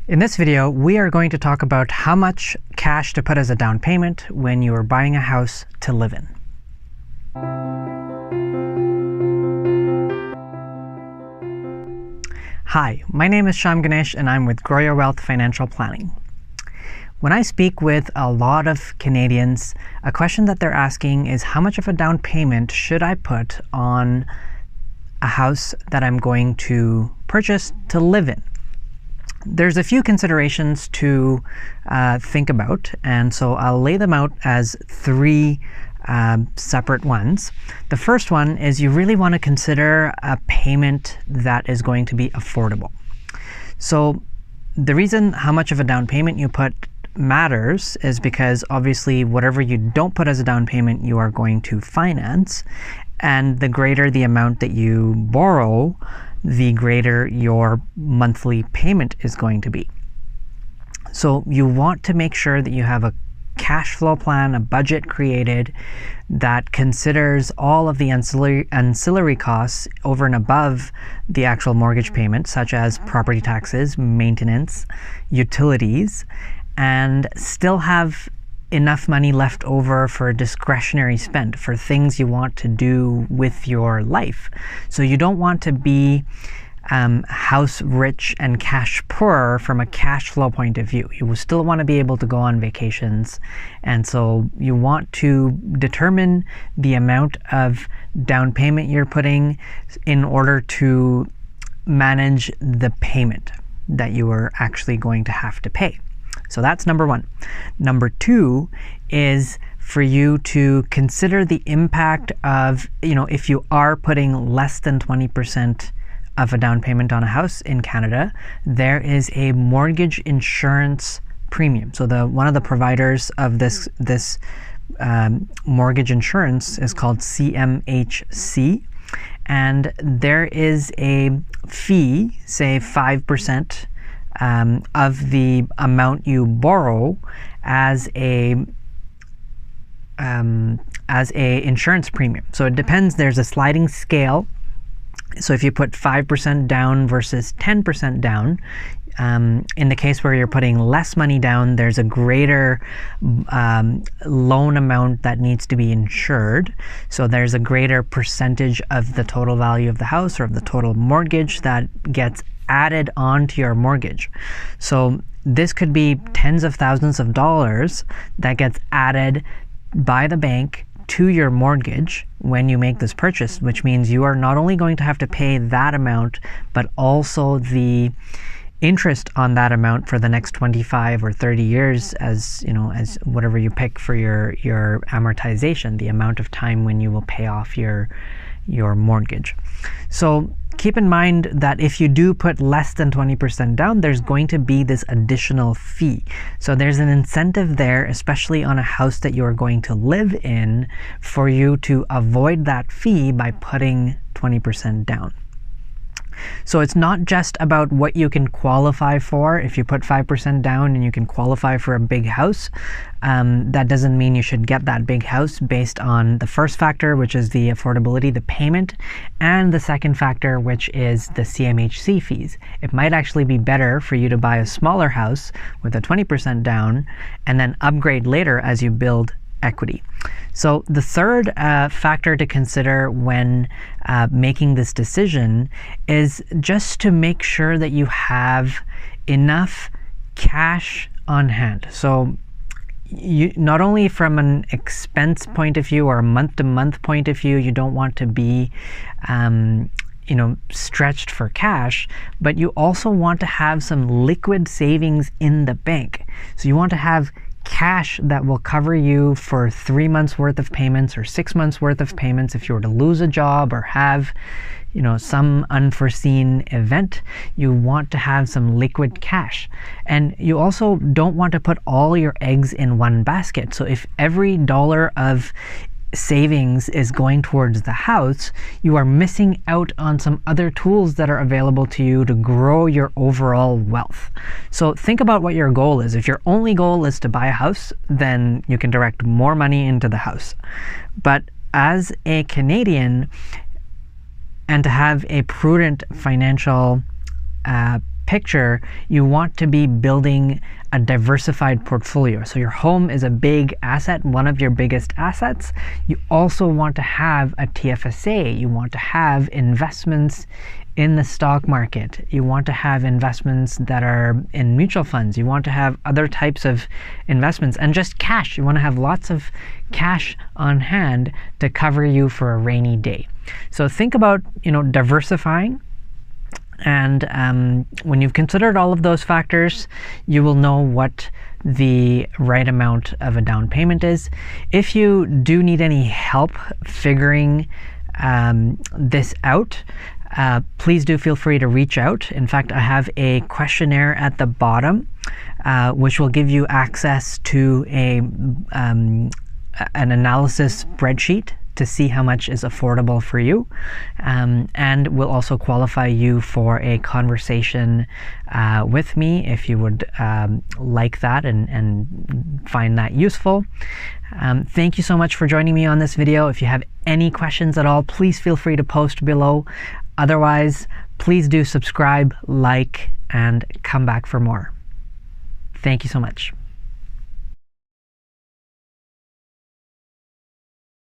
In this video, we are going to talk about how much cash to put as a down payment when you are buying a house to live in. Hi, my name is Shyam Ganesh and I'm with Grow Your Wealth Financial Planning. When I speak with a lot of Canadians, a question that they're asking is how much of a down payment should I put on a house that I'm going to purchase to live in? There's a few considerations to think about, and so I'll lay them out as three separate ones. The first one is you really want to consider a payment that is going to be affordable. So the reason how much of a down payment you put matters is because obviously whatever you don't put as a down payment you are going to finance, and the greater the amount that you borrow, the greater your monthly payment is going to be. So you want to make sure that you have a cash flow plan, a budget created that considers all of the ancillary costs over and above the actual mortgage payment, such as property taxes, maintenance, utilities, and still have enough money left over for discretionary spend, for things you want to do with your life. So you don't want to be house rich and cash poor from a cash flow point of view. You will still want to be able to go on vacations, and so you want to determine the amount of down payment you're putting in order to manage the payment that you are actually going to have to pay. So that's number one. Number two is for you to consider the impact of, if you are putting less than 20% of a down payment on a house in Canada, there is a mortgage insurance premium. So one of the providers of this mortgage insurance is called CMHC, and there is a fee, say 5%, of the amount you borrow as a insurance premium. So it depends. There's a sliding scale. So if you put 5% down versus 10% down, in the case where you're putting less money down, there's a greater loan amount that needs to be insured. So there's a greater percentage of the total value of the house or of the total mortgage that gets added onto your mortgage. So this could be tens of thousands of dollars that gets added by the bank to your mortgage when you make this purchase, which means you are not only going to have to pay that amount, but also the interest on that amount for the next 25 or 30 years as whatever you pick for your amortization, the amount of time when you will pay off your mortgage. So keep in mind that if you do put less than 20% down, there's going to be this additional fee. So there's an incentive there, especially on a house that you are going to live in, for you to avoid that fee by putting 20% down. So it's not just about what you can qualify for. If you put 5% down and you can qualify for a big house, that doesn't mean you should get that big house based on the first factor, which is the affordability, the payment, and the second factor, which is the CMHC fees. It might actually be better for you to buy a smaller house with a 20% down and then upgrade later as you build equity. So the third factor to consider when making this decision is just to make sure that you have enough cash on hand. So you not only from an expense point of view or a month-to-month point of view, you don't want to be stretched for cash, but you also want to have some liquid savings in the bank. So you want to have cash that will cover you for 3 months worth of payments or 6 months worth of payments if you were to lose a job or have some unforeseen event. You want to have some liquid cash, and you also don't want to put all your eggs in one basket. So if every dollar of savings is going towards the house, you are missing out on some other tools that are available to you to grow your overall wealth. So think about what your goal is. If your only goal is to buy a house, then you can direct more money into the house. But as a Canadian, and to have a prudent financial picture, you want to be building a diversified portfolio. So your home is a big asset, one of your biggest assets. You also want to have a TFSA. You want to have investments in the stock market. You want to have investments that are in mutual funds. You want to have other types of investments, and just cash. You want to have lots of cash on hand to cover you for a rainy day. So think about, diversifying. And when you've considered all of those factors, you will know what the right amount of a down payment is. If you do need any help figuring this out, please do feel free to reach out. In fact, I have a questionnaire at the bottom, which will give you access to an analysis spreadsheet to see how much is affordable for you, and will also qualify you for a conversation with me if you would like that and find that useful. Thank you so much for joining me on this video. If you have any questions at all, please feel free to post below. Otherwise, please do subscribe, like, and come back for more. Thank you so much.